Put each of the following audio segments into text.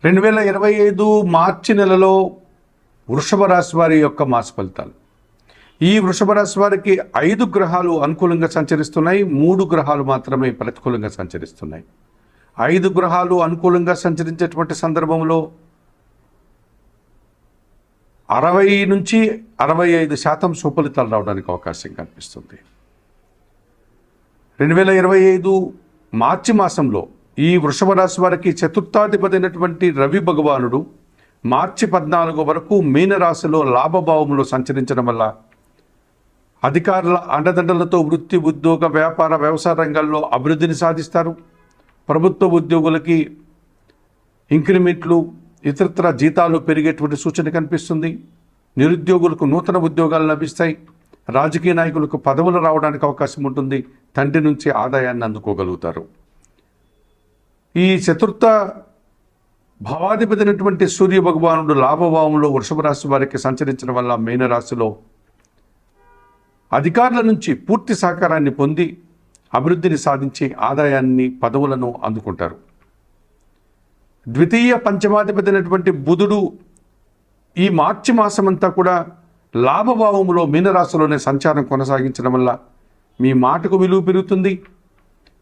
2025 మార్చి నెలలో వృషభ రాశి వారి యొక్క మాస ఫలితాలు. ఈ వృషభ రాశి వారికి 5 గ్రహాలు అనుకూలంగా సంచరిస్తున్నాయి, 3 గ్రహాలు మాత్రమే ప్రతికూలంగా సంచరిస్తున్నాయి. 5 గ్రహాలు అనుకూలంగా సంచరించేటువంటి సందర్భంలో 60 నుంచి 65% సుఫలితాలు రావడానికి అవకాశం కనిపిస్తుంది. 2025 మార్చి మాసంలో ఈ వృషభ రాశి వారికి చతుర్థాధిపతి అయినటువంటి రవి భగవానుడు మార్చి 14 వరకు మీనరాశిలో లాభభావంలో సంచరించడం వల్ల అధికారుల అండదండలతో వృత్తి, ఉద్యోగ, వ్యాపార, వ్యవసాయ రంగాల్లో అభివృద్ధిని సాధిస్తారు. ప్రభుత్వ ఉద్యోగులకి ఇంక్రిమెంట్లు, ఇతరత్ర జీతాలు పెరిగేటువంటి సూచన కనిపిస్తుంది. నిరుద్యోగులకు నూతన ఉద్యోగాలు లభిస్తాయి. రాజకీయ నాయకులకు పదవులు రావడానికి అవకాశం ఉంటుంది. తండ్రి నుంచి ఆదాయాన్ని అందుకోగలుగుతారు. ఈ చతుర్థ భావాధిపతి అయినటువంటి సూర్య భగవానుడు లాభభావంలో వృషభ రాశి వారికి సంచరించడం వల్ల మీనరాశిలో అధికారుల నుంచి పూర్తి సహకారాన్ని పొంది అభివృద్ధిని సాధించి ఆదాయాన్ని, పదవులను అందుకుంటారు. ద్వితీయ పంచమాధిపతి అయినటువంటి బుధుడు ఈ మార్చి మాసమంతా కూడా లాభభావంలో మీనరాశిలోనే సంచారం కొనసాగించడం వల్ల మీ మాటకు విలువ పెరుగుతుంది.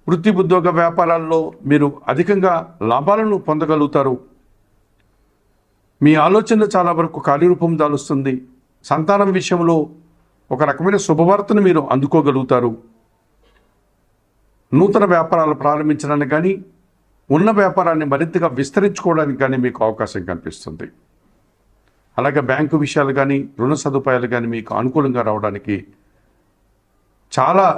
వృత్తి, ఉద్యోగ, వ్యాపారాల్లో మీరు అధికంగా లాభాలను పొందగలుగుతారు. మీ ఆలోచనలు చాలా వరకు కార్యరూపం దాలుస్తుంది. సంతానం విషయంలో ఒక రకమైన శుభవార్తను మీరు అందుకోగలుగుతారు. నూతన వ్యాపారాలు ప్రారంభించడానికి కానీ, ఉన్న వ్యాపారాన్ని మరింతగా విస్తరించుకోవడానికి కానీ మీకు అవకాశం కనిపిస్తుంది. అలాగే బ్యాంకు విషయాలు కానీ, రుణ సదుపాయాలు కానీ మీకు అనుకూలంగా రావడానికి చాలా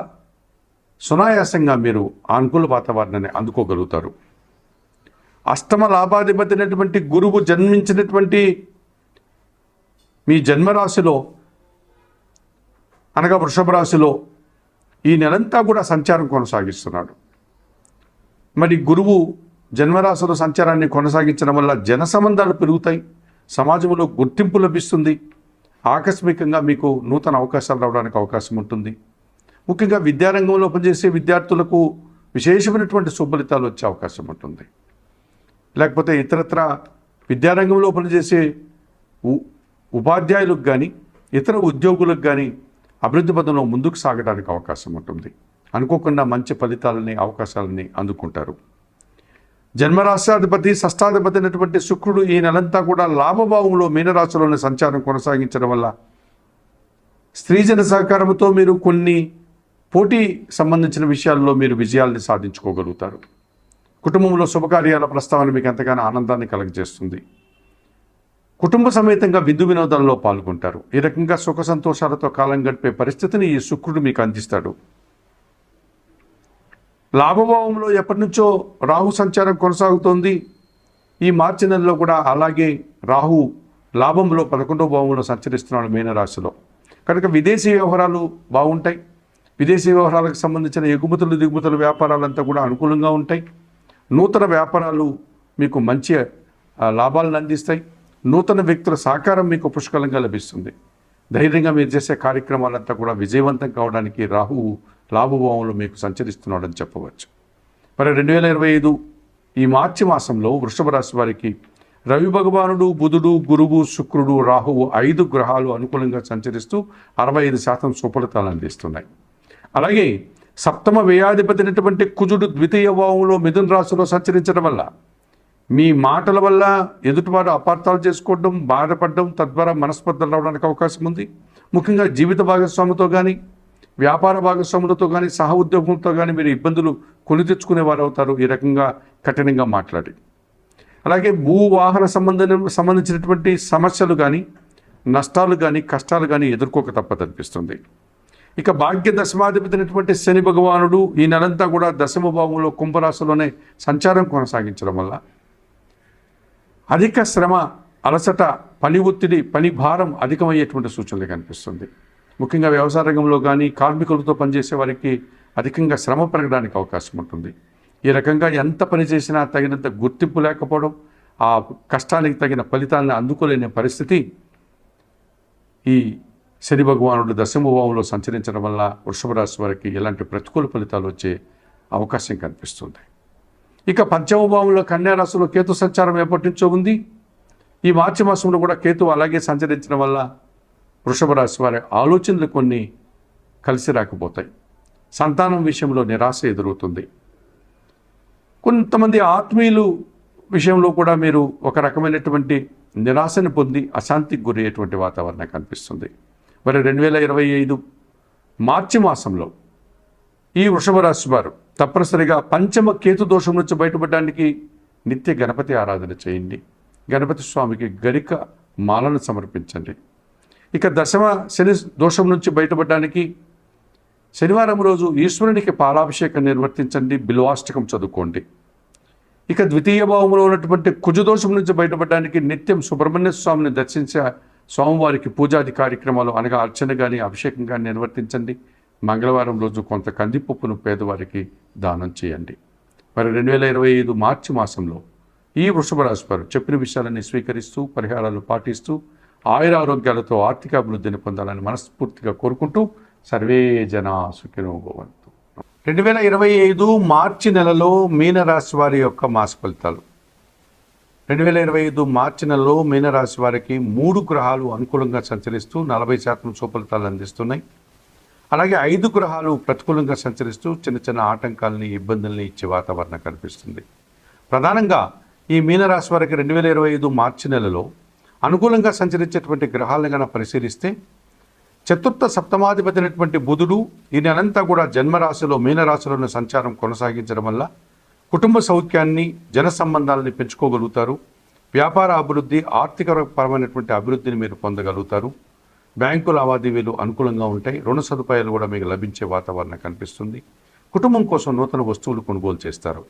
సునాయాసంగా మీరు అనుకూల వాతావరణాన్ని అందుకోగలుగుతారు. అష్టమ లాభాధిపతి అయినటువంటి గురువు జన్మించినటువంటి మీ జన్మరాశిలో అనగా వృషభ రాశిలో ఈ నెలంతా కూడా సంచారం కొనసాగిస్తున్నాడు. మరి గురువు జన్మరాశిలో సంచారాన్ని కొనసాగించడం వల్ల జన సంబంధాలు పెరుగుతాయి, సమాజంలో గుర్తింపు లభిస్తుంది. ఆకస్మికంగా మీకు నూతన అవకాశాలు రావడానికి అవకాశం ఉంటుంది. ముఖ్యంగా విద్యారంగంలో పనిచేసే విద్యార్థులకు విశేషమైనటువంటి సుఫలితాలు వచ్చే అవకాశం ఉంటుంది. లేకపోతే ఇతరత్ర విద్యారంగంలో పనిచేసే ఉపాధ్యాయులకు కానీ, ఇతర ఉద్యోగులకు కానీ అభివృద్ధి పదంలో ముందుకు సాగడానికి అవకాశం ఉంటుంది. అనుకోకుండా మంచి ఫలితాలని, అవకాశాలని అందుకుంటారు. జన్మరాశ్యాధిపతి, షష్టాధిపతి అయినటువంటి శుక్రుడు ఈ నెలంతా కూడా లాభభావంలో మీనరాశిలోని సంచారం కొనసాగించడం వల్ల స్త్రీజన సహకారంతో మీరు కొన్ని పోటీ సంబంధించిన విషయాల్లో మీరు విజయాల్ని సాధించుకోగలుగుతారు. కుటుంబంలో శుభకార్యాల ప్రస్తావన మీకు ఎంతగానో ఆనందాన్ని కలుగజేస్తుంది. కుటుంబ సమేతంగా విందు వినోదాల్లో పాల్గొంటారు. ఈ రకంగా సుఖ సంతోషాలతో కాలం గడిపే పరిస్థితిని ఈ శుక్రుడు మీకు అందిస్తాడు. లాభభావంలో ఎప్పటి నుంచో రాహు సంచారం కొనసాగుతోంది. ఈ మార్చి నెలలో కూడా అలాగే రాహు లాభంలో 11వ భావంలో సంచరిస్తున్నాడు మీనరాశిలో. కనుక విదేశీ వ్యవహారాలు బాగుంటాయి. విదేశీ వ్యవహారాలకు సంబంధించిన ఎగుమతులు, దిగుమతుల వ్యాపారాలంతా కూడా అనుకూలంగా ఉంటాయి. నూతన వ్యాపారాలు మీకు మంచి లాభాలను అందిస్తాయి. నూతన వ్యక్తుల సహకారం మీకు పుష్కలంగా లభిస్తుంది. ధైర్యంగా మీరు చేసే కార్యక్రమాలంతా కూడా విజయవంతం కావడానికి రాహువు లాభభావంలో మీకు సంచరిస్తున్నాడని చెప్పవచ్చు. మరి 2025 ఈ మార్చి మాసంలో వృషభ రాశి వారికి రవి భగవానుడు, బుధుడు, గురువు, శుక్రుడు, రాహువు 5 గ్రహాలు అనుకూలంగా సంచరిస్తూ 65% సుఫలితాలు అందిస్తున్నాయి. అలాగే సప్తమ వ్యయాధిపతి అయినటువంటి కుజుడు ద్వితీయ భావంలో మిథున రాశిలో సంచరించడం వల్ల మీ మాటల వల్ల ఎదుటివారు అపార్థాలు చేసుకోవడం, బాధపడడం, తద్వారా మనస్పర్ధలు రావడానికి అవకాశం ఉంది. ముఖ్యంగా జీవిత భాగస్వామితో కానీ, వ్యాపార భాగస్వాములతో కానీ, సహ ఉద్యోగులతో కానీ మీరు ఇబ్బందులు కొని తెచ్చుకునేవారు అవుతారు ఈ రకంగా కఠినంగా మాట్లాడి. అలాగే భూవాహన సంబంధించినటువంటి సమస్యలు కానీ, నష్టాలు కానీ, కష్టాలు కానీ ఎదుర్కోక తప్పదనిపిస్తుంది. ఇక భాగ్య దశమాధిపతి అయినటువంటి శని భగవానుడు ఈ నెలంతా కూడా దశమ భావంలో కుంభరాశిలోనే సంచారం కొనసాగించడం వల్ల అధిక శ్రమ, అలసట, పని ఒత్తిడి, పని భారం అధికమయ్యేటువంటి సూచనలు కనిపిస్తుంది. ముఖ్యంగా వ్యవసాయ రంగంలో కానీ, కార్మికులతో పనిచేసే వారికి అధికంగా శ్రమ పెరగడానికి అవకాశం ఉంటుంది. ఈ రకంగా ఎంత పని చేసినా తగినంత గుర్తింపు లేకపోవడం, ఆ కష్టానికి తగిన ఫలితాలను అందుకోలేని పరిస్థితి ఈ శని భగవానుడు దశమ భావంలో సంచరించడం వల్ల వృషభ రాశి వారికి ఎలాంటి ప్రతికూల ఫలితాలు వచ్చే అవకాశం కనిపిస్తుంది. ఇక పంచమ భావంలో కన్యా రాశిలో కేతు సంచారం ఎప్పటి నుంచో ఉంది. ఈ మార్చి మాసంలో కూడా కేతు అలాగే సంచరించడం వల్ల వృషభ రాశి వారి ఆలోచనలు కొన్ని కలిసి రాకపోతాయి. సంతానం విషయంలో నిరాశ ఎదురవుతుంది. కొంతమంది ఆత్మీయులు విషయంలో కూడా మీరు ఒక రకమైనటువంటి నిరాశను పొంది అశాంతికి గురయ్యేటువంటి వాతావరణం కనిపిస్తుంది. మరి 2025 మార్చి మాసంలో ఈ వృషభ రాశి వారు తప్పనిసరిగా పంచమ కేతు దోషం నుంచి బయటపడడానికి నిత్య గణపతి ఆరాధన చేయండి. గణపతి స్వామికి గరిక మాలను సమర్పించండి. ఇక దశమ శని దోషం నుంచి బయటపడడానికి శనివారం రోజు ఈశ్వరునికి పాలాభిషేకం నిర్వర్తించండి, బిల్వాష్టకం చదువుకోండి. ఇక ద్వితీయ భావంలో ఉన్నటువంటి కుజదోషం నుంచి బయటపడడానికి నిత్యం సుబ్రహ్మణ్య స్వామిని దర్శించే స్వామివారికి పూజాది కార్యక్రమాలు అనగా అర్చన కానీ అభిషేకం కానీ నిర్వర్తించండి. మంగళవారం రోజు కొంత కందిపప్పును పేదవారికి దానం చేయండి. మరి 2025 మార్చి మాసంలో ఈ వృషభ రాశి వారు చెప్పిన విషయాలన్నీ స్వీకరిస్తూ పరిహారాలు పాటిస్తూ ఆయుర ఆరోగ్యాలతో ఆర్థిక అభివృద్ధిని పొందాలని మనస్ఫూర్తిగా కోరుకుంటూ సర్వే జనా సుఖినో భవంతు. 2025 మార్చి నెలలో మీనరాశి వారి యొక్క మాస ఫలితాలు. 2025 మార్చి నెలలో మీనరాశి వారికి 3 గ్రహాలు అనుకూలంగా సంచరిస్తూ 40% సుఫలితాలు అందిస్తున్నాయి. అలాగే 5 గ్రహాలు ప్రతికూలంగా సంచరిస్తూ చిన్న చిన్న ఆటంకాలని ఇబ్బందుల్ని ఇచ్చే వాతావరణం కనిపిస్తుంది. ప్రధానంగా ఈ మీనరాశి వారికి 2025 మార్చి నెలలో అనుకూలంగా సంచరించేటువంటి గ్రహాలను కనుక పరిశీలిస్తే చతుర్థ సప్తమాధిపతి అయినటువంటి బుధుడు ఈ నెలంతా కూడా జన్మరాశిలో మీనరాశిలోని సంచారం కొనసాగించడం వల్ల కుటుంబ సౌఖ్యాన్ని జన సంబంధాలని పెంచుకోగలుగుతారు. వ్యాపార అభివృద్ధి ఆర్థికపరమైనటువంటి అభివృద్ధిని మీరు పొందగలుగుతారు. బ్యాంకు లావాదేవీలు అనుకూలంగా ఉంటాయి. రుణ సదుపాయాలు కూడా మీకు లభించే వాతావరణం కనిపిస్తుంది. కుటుంబం కోసం నూతన వస్తువులు కొనుగోలు చేస్తారు.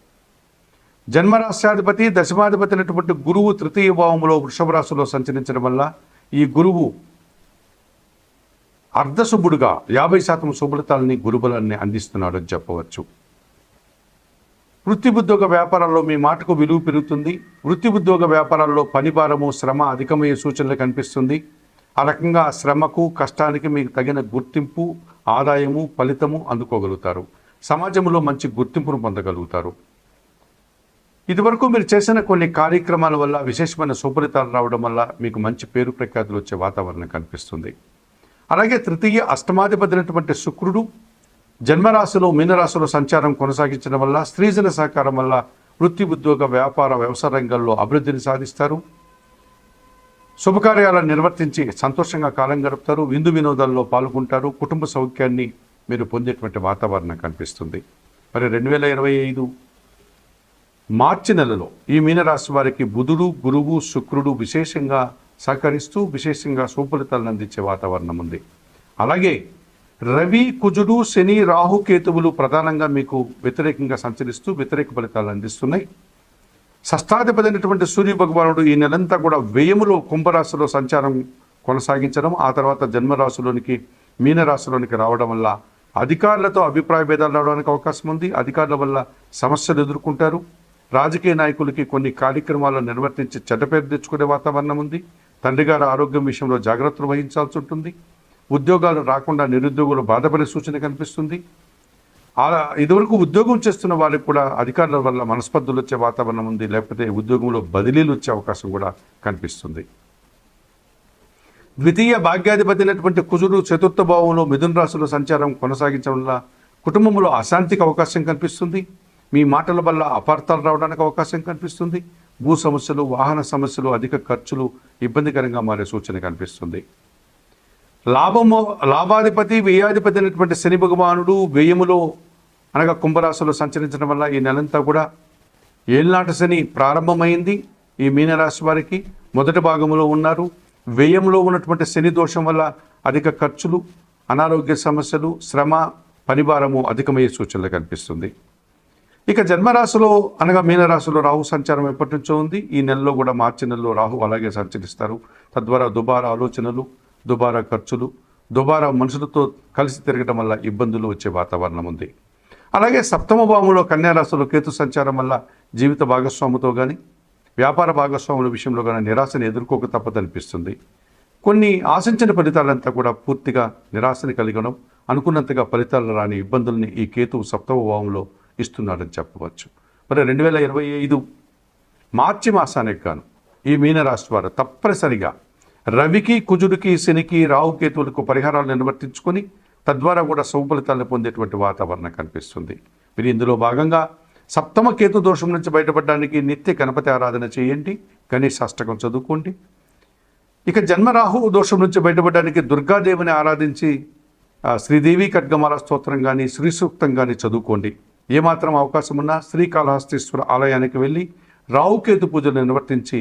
జన్మరాశ్యాధిపతి దశమాధిపతి అయినటువంటి గురువు తృతీయ భావంలో వృషభ రాశిలో సంచరించడం వల్ల ఈ గురువు అర్ధశుభుడుగా 50% శుభలతాలని గురుబలాన్ని అందిస్తున్నాడు అని చెప్పవచ్చు. వృత్తి ఉద్యోగ వ్యాపారాల్లో మీ మాటకు విలువ పెరుగుతుంది. వృత్తి ఉద్యోగ వ్యాపారాల్లో పని భారము శ్రమ అధికమయ్యే సూచనలు కనిపిస్తుంది. ఆ రకంగా శ్రమకు కష్టానికి మీకు తగిన గుర్తింపు ఆదాయము ఫలితము అందుకోగలుగుతారు. సమాజంలో మంచి గుర్తింపును పొందగలుగుతారు. ఇదివరకు మీరు చేసిన కొన్ని కార్యక్రమాల వల్ల విశేషమైన సుఫలితాలు రావడం వల్ల మీకు మంచి పేరు ప్రఖ్యాతులు వచ్చే వాతావరణం కనిపిస్తుంది. అలాగే తృతీయ అష్టమాధిపతి అయినటువంటి శుక్రుడు జన్మరాశిలో మీనరాశిలో సంచారం కొనసాగించడం వల్ల స్త్రీజన సహకారం వల్ల వృత్తి ఉద్యోగ వ్యాపార వ్యవసాయ రంగాల్లో అభివృద్ధిని సాధిస్తారు. శుభకార్యాలను నిర్వర్తించి సంతోషంగా కాలం గడుపుతారు. విందు వినోదాల్లో పాల్గొంటారు. కుటుంబ సౌఖ్యాన్ని మీరు పొందేటువంటి వాతావరణం కనిపిస్తుంది. మరి 2025 మార్చి నెలలో ఈ మీనరాశి వారికి బుధుడు గురువు శుక్రుడు విశేషంగా సహకరిస్తూ విశేషంగా సుఫలితాలను అందించే వాతావరణం ఉంది. అలాగే రవి కుజుడు శని రాహుకేతువులు ప్రధానంగా మీకు వ్యతిరేకంగా సంచరిస్తూ వ్యతిరేక ఫలితాలు అందిస్తున్నాయి. షష్ఠాధిపతి అయినటువంటి సూర్య భగవానుడు ఈ నెలంతా కూడా వ్యయములో కుంభరాశిలో సంచారం కొనసాగించడం, ఆ తర్వాత జన్మరాశిలోనికి మీనరాశిలోనికి రావడం వల్ల అధికారులతో అభిప్రాయ భేదాలు రావడానికి అవకాశం ఉంది. అధికారుల వల్ల సమస్యలు ఎదుర్కొంటారు. రాజకీయ నాయకులకి కొన్ని కార్యక్రమాలను నిర్వర్తించి చెడ్డ పేరు తెచ్చుకునే వాతావరణం ఉంది. తండ్రి గారి ఆరోగ్యం విషయంలో జాగ్రత్తలు వహించాల్సి ఉంటుంది. ఉద్యోగాలు రాకుండా నిరుద్యోగులు బాధపడే సూచన కనిపిస్తుంది. ఇదివరకు ఉద్యోగం చేస్తున్న వారికి కూడా అధికారుల వల్ల మనస్పర్ధలు వచ్చే వాతావరణం ఉంది. లేకపోతే ఉద్యోగంలో బదిలీలు వచ్చే అవకాశం కూడా కనిపిస్తుంది. ద్వితీయ భాగ్యాధిపతి అయినటువంటి కుజుడు చతుర్థ భావంలో మిథున రాశిలో సంచారం కొనసాగించడం వల్ల కుటుంబంలో అశాంతికి అవకాశం కనిపిస్తుంది. మీ మాటల వల్ల అపార్థాలు రావడానికి అవకాశం కనిపిస్తుంది. భూ సమస్యలు వాహన సమస్యలు అధిక ఖర్చులు ఇబ్బందికరంగా మారే సూచన కనిపిస్తుంది. లాభాధిపతి వ్యయాధిపతి అయినటువంటి శని భగవానుడు వ్యయములో అనగా కుంభరాశిలో సంచరించడం వల్ల ఈ నెలంతా కూడా ఏళ్ళనాటి శని ప్రారంభమైంది. ఈ మీనరాశి వారికి మొదటి భాగంలో ఉన్నారు. వ్యయంలో ఉన్నటువంటి శని దోషం వల్ల అధిక ఖర్చులు అనారోగ్య సమస్యలు శ్రమ పనిభారము అధికమయ్యే సూచనలు కనిపిస్తుంది. ఇక జన్మరాశిలో అనగా మీనరాశిలో రాహు సంచారం ఎప్పటి నుంచో ఉంది. ఈ నెలలో కూడా మార్చి నెలలో రాహు అలాగే సంచరిస్తారు. తద్వారా దుబారా ఆలోచనలు దుబారా ఖర్చులు దుబారా మనుషులతో కలిసి తిరగడం వల్ల ఇబ్బందులు వచ్చే వాతావరణం ఉంది. అలాగే సప్తమ భావంలో కన్యారాశిలో కేతు సంచారం వల్ల జీవిత భాగస్వామితో కానీ వ్యాపార భాగస్వాముల విషయంలో కానీ నిరాశను ఎదుర్కోక తప్పదనిపిస్తుంది. కొన్ని ఆశించిన ఫలితాలంతా కూడా పూర్తిగా నిరాశని కలిగడం, అనుకున్నంతగా ఫలితాలు రాని ఇబ్బందుల్ని ఈ కేతువు సప్తమ భావంలో ఇస్తున్నాడని చెప్పవచ్చు. మరి 2025 మార్చి మాసానికి గాను ఈ మీనరాశి వారు తప్పనిసరిగా రవికి, కుజుడికి, శనికి, రాహుకేతువులకు పరిహారాలు నిర్వర్తించుకొని తద్వారా కూడా శుభఫలితాలను పొందేటువంటి వాతావరణం కనిపిస్తుంది. మీరు ఇందులో భాగంగా సప్తమ కేతు దోషం నుంచి బయటపడడానికి నిత్య గణపతి ఆరాధన చేయండి, గణేశాష్టకం చదువుకోండి. ఇక జన్మరాహు దోషం నుంచి బయటపడడానికి దుర్గాదేవిని ఆరాధించి శ్రీదేవి ఖడ్గమాల స్తోత్రం కానీ, శ్రీ సూక్తం కానీ చదువుకోండి. ఏమాత్రం అవకాశం ఉన్నా శ్రీకాళహస్తీశ్వర ఆలయానికి వెళ్ళి రాహుకేతు పూజలు నిర్వర్తించి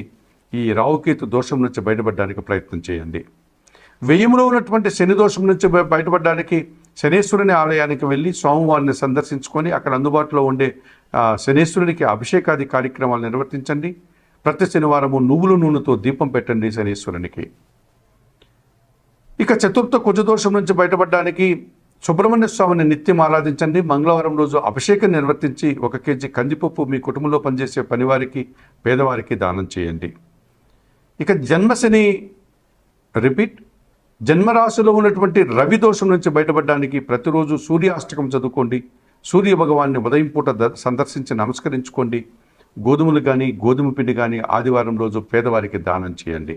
ఈ రాహుకేతు దోషం నుంచి బయటపడడానికి ప్రయత్నం చేయండి. వ్యయంలో ఉన్నటువంటి శని దోషం నుంచి బయటపడడానికి శనేశ్వరుని ఆలయానికి వెళ్ళి స్వామివారిని సందర్శించుకొని అక్కడ అందుబాటులో ఉండే శనేశ్వరునికి అభిషేకాది కార్యక్రమాలు నిర్వర్తించండి. ప్రతి శనివారము నువ్వుల నూనెతో దీపం పెట్టండి శనేశ్వరునికి. ఇక చతుర్థ కుజదోషం నుంచి బయటపడడానికి సుబ్రహ్మణ్య స్వామిని నిత్యం ఆరాధించండి. మంగళవారం రోజు అభిషేకం నిర్వర్తించి 1 కేజీ కందిపప్పు మీ కుటుంబంలో పనిచేసే పనివారికి, పేదవారికి దానం చేయండి. ఇక జన్మశని జన్మరాశిలో ఉన్నటువంటి రవి దోషం నుంచి బయటపడడానికి ప్రతిరోజు సూర్యాష్టకం చదువుకోండి. సూర్య భగవాన్ని ఉదయం పూట సందర్శించి నమస్కరించుకోండి. గోధుమలు కానీ, గోధుమ పిండి కానీ ఆదివారం రోజు పేదవారికి దానం చేయండి.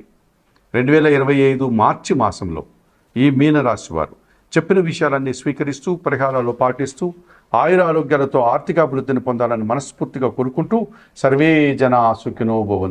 2025 మార్చి మాసంలో ఈ మీనరాశి వారు చెప్పిన విషయాలన్నీ స్వీకరిస్తూ పరిహారాలు పాటిస్తూ ఆయుర ఆరోగ్యాలతో ఆర్థికాభివృద్ధిని పొందాలని మనస్ఫూర్తిగా కోరుకుంటూ సర్వే జనా సుఖినో భవంతు.